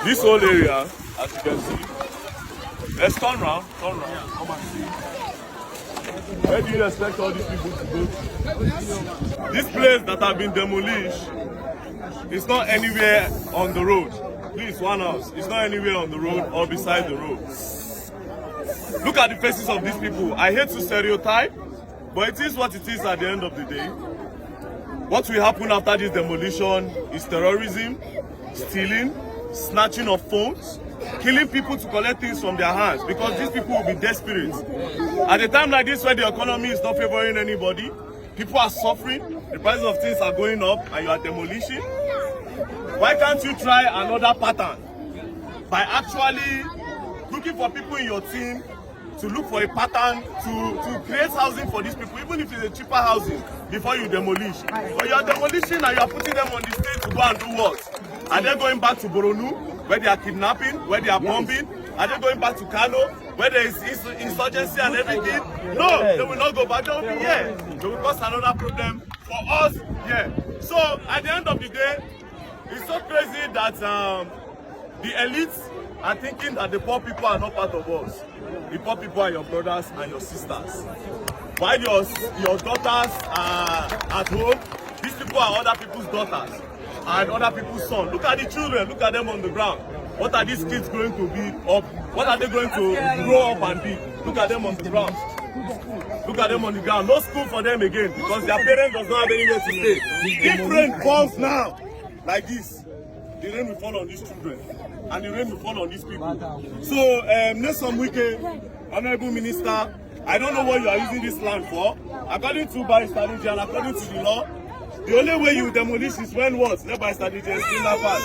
This whole area, as you can see, let's turn round, come and see. Where do you expect all these people to go to? This place that have been demolished is not anywhere on the road. Please, one house. It's not anywhere on the road or beside the road. Look at the faces of these people. I hate to stereotype, but it is what it is at the end of the day. What will happen after this demolition is terrorism, stealing, snatching of phones, killing people to collect things from their hands, because these people will be desperate. At a time like this where the economy is not favoring anybody, people are suffering, the prices of things are going up, and you are demolishing. Why can't you try another pattern by actually looking for people in your team to look for a pattern to create housing for these people, even if it's a cheaper housing, before you demolish. But you are demolishing and you are putting them on the stage to go and do what? Are they going back to Boronu, where they are kidnapping, where they are bombing? Are they going back to Kano, where there is insurgency and everything? No, they will not go back. They will be here. They will cause another problem for us here. So at the end of the day, it's so crazy that the elites are thinking that the poor people are not part of us. The poor people are your brothers and your sisters. While your daughters are at home, these people are other people's daughters and other people's sons. Look at the children, look at them on the ground. What are these kids going to be up? What are they going to grow up and be? Look at them on the ground. Look at them on the ground. No school for them again because their parents does not have anywhere to stay. If rain falls now, like this, the rain will fall on these children and the rain will fall on these people. So, Nelson Wike, Honorable Minister, I don't know what you are using this land for. According to by strategy and according to the law, the only way you demolish is when what? Led by strategy and still not pass.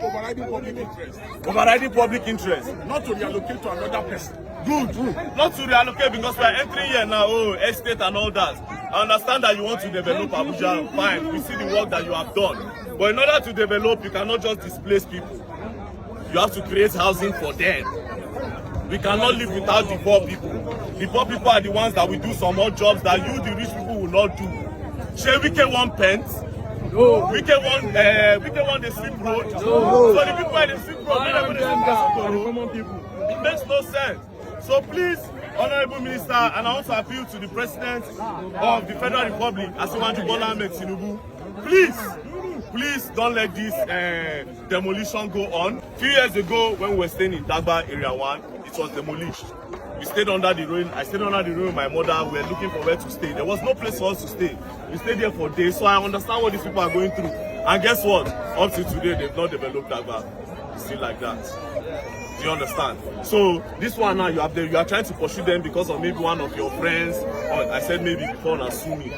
Overriding public interest. Overriding public interest. Not to reallocate to another person. Good. Not to reallocate because we are entering here now, estate and all that. I understand that you want to develop Abuja, fine. We see the work that you have done. But in order to develop, you cannot just displace people. You have to create housing for them. We cannot live without the poor people. The poor people are the ones that will do some more jobs that you, the rich people, will not do. Shall we get one pence? No. We get one the sweep road. No. So the people at the sweep road, not everybody the common people. It makes no sense. So please, Honorable Minister, and I want to appeal to the President of the Federal Republic, Asiwaju Bola Ahmed Tinubu, please don't let this demolition go on. A few years ago, when we were staying in Dagba Area 1, it was demolished. We stayed under the rain. I stayed under the rain with my mother. We were looking for where to stay. There was no place for us to stay. We stayed there for days. So I understand what these people are going through. And guess what? Up to today, they've not developed Dagba. It's still like that. Do you understand? So this one now, you are trying to pursue them because of maybe one of your friends. Or I said maybe before Nasumi.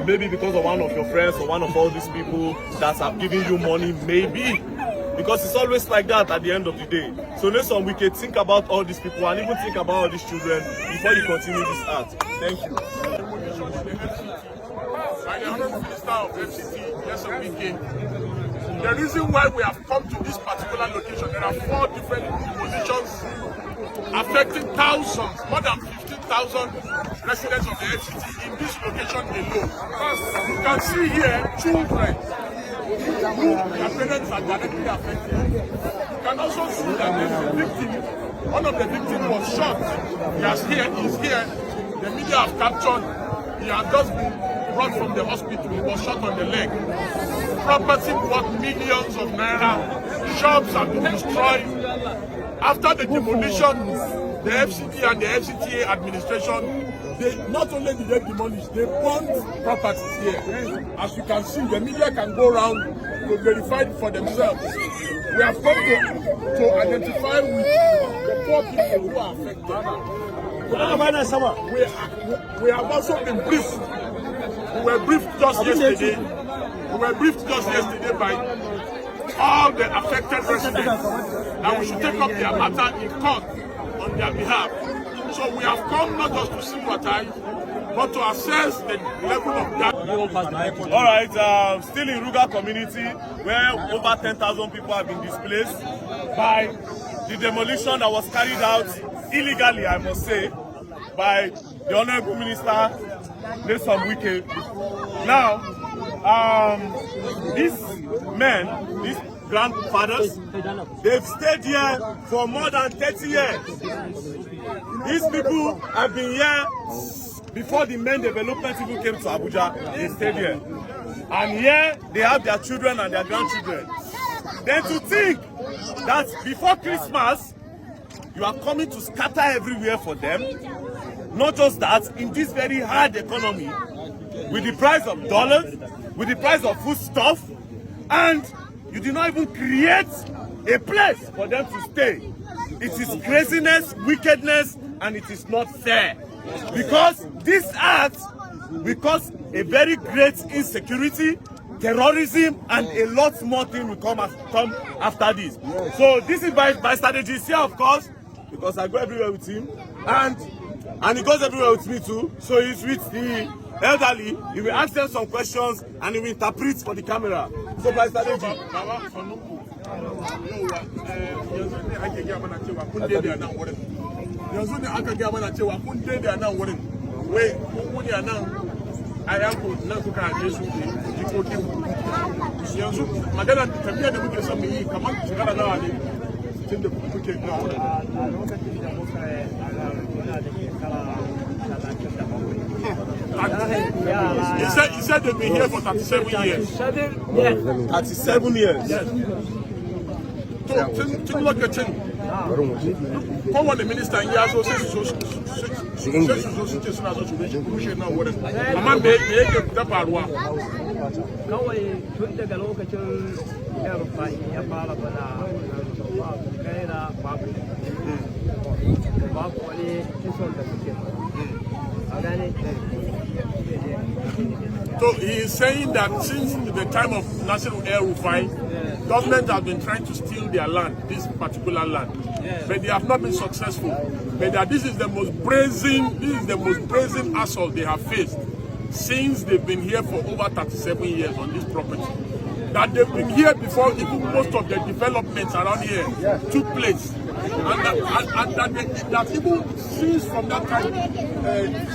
Maybe because of one of your friends or one of all these people that have given you money. Maybe. Because it's always like that at the end of the day. So listen, we can think about all these people and even think about all these children before you continue this art. Thank you. By the Honorable Minister of FCT, yes, Wike. The reason why we have come to this particular location, there are 4 different positions affecting thousands, more than 15,000 residents of the FCT in this location alone. You can see here children. Their parents are directly affected. You can also see that there's a victim. One of the victims was shot. He's here. The media have captured. He has just been brought from the hospital. He was shot on the leg. Property worth millions of naira. Shops have been destroyed. After the demolition, the FCT and the FCTA administration, not only did they demolish, they burned properties here. As you can see, the media can go around to verify it for themselves. We have come to identify with the poor people who are affected. We have also been briefed. We were briefed just yesterday. By all the affected residents that we should take up their matter in court on their behalf. So we have come not just to sympathize, but to assess the level of damage. All right, still in Ruga community, where over 10,000 people have been displaced by the demolition that was carried out illegally, I must say, by the Honorable Minister, Wike. Now, these men, these grandfathers, they've stayed here for more than 30 years. These people have been here before the main development even came to Abuja. They stayed here. And here, they have their children and their grandchildren. Then to think that before Christmas, you are coming to scatter everywhere for them. Not just that, in this very hard economy, with the price of dollars, with the price of foodstuff, and you did not even create a place for them to stay. It is craziness, wickedness, and it is not fair. Because this act will cause a very great insecurity, terrorism, and a lot more things will come after this. So this is by strategy here, of course, because I go everywhere with him, and he goes everywhere with me too. So he's with the elderly. He will ask them some questions and he will interpret for the camera. So by strategy. He said they've been here for 37 years. 37 years. Yes. So, look at it. Come on, the minister in here, so so he is saying that since the time of National Air Rufai, government has been trying to steal their land, this particular land, but they have not been successful. But that this is the most brazen assault they have faced since they've been here for over 37 years on this property. That they've been here before even most of the developments around here took place. And that even since from that time,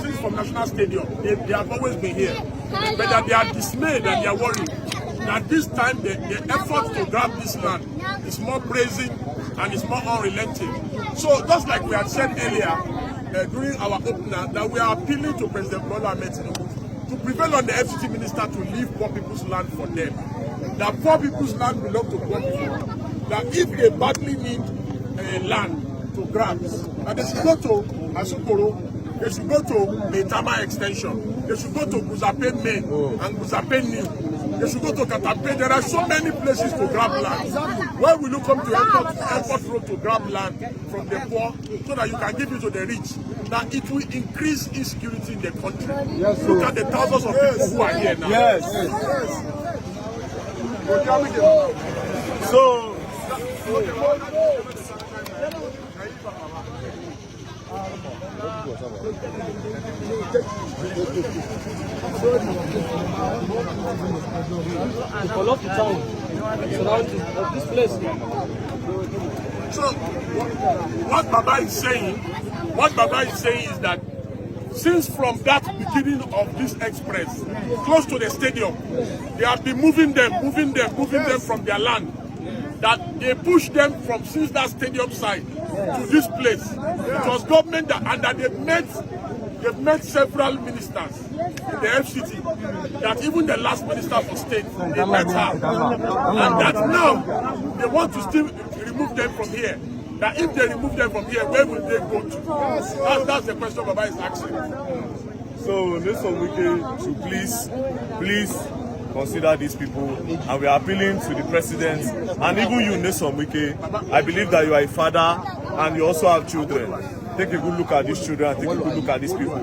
since from National Stadium, they have always been here. But that they are dismayed and they are worried that this time the effort to grab this land is more brazen and it's more unrelenting. So just like we had said earlier during our opener, that we are appealing to President Bola Ahmed Tinubu to prevail on the FCT minister to leave poor people's land for them. That poor people's land belongs to poor people. That if they badly need land to grab, and they should go to Asukoro, they should go to Maitama Extension, they should go to Guzape Main and Guzape New, they should go to Katape. There are so many places to grab land. Why will you come to airport road to grab land from the poor so that you can give it to the rich? Now it will increase insecurity in the country. Look at the thousands of people who are here now. So follow the town surrounding this place. So what Baba is saying is that since from that beginning of this express, close to the stadium, they have been moving them from their land. That they pushed them from since that stadium side to this place. It was government and that they've met several ministers in the FCT. That even the last minister for state, they met her. And that now they want to still remove them from here. That if they remove them from here, where will they go to? That's the question Baba is asking. So Nelson Wike should please consider these people, and we are appealing to the president and even you, Nelson Wike. I believe that you are a father and you also have children. Take a good look at these children, take a good look at these people.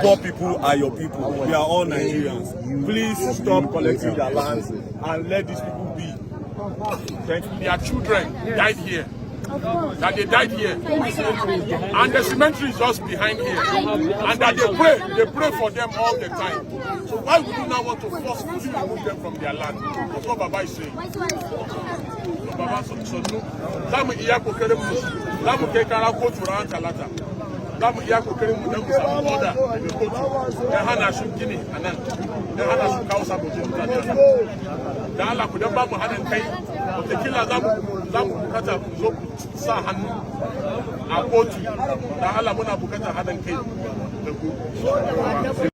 Poor people are your people. We are all Nigerians. Please stop collecting their lands and let these people be. Thank you. Their children died here. That they died here, and the cemetery is just behind here, and that they pray for them all the time. So why would you now want to forcefully remove them from their land? That's what Baba is saying. baba sannu za mu iya kokarin mu za mu kai kara kotu ranar talata za mu iya kokarin mu don mu samu order daga kotu ya hana shi gini a nan ya hana su kawo sabbin mutane a nan da Allah ku dan ba mu haɗin kai wataƙila za mu bukata ku zo ku sa hannu a kotu da Allah muna bukatar haɗin kai da ku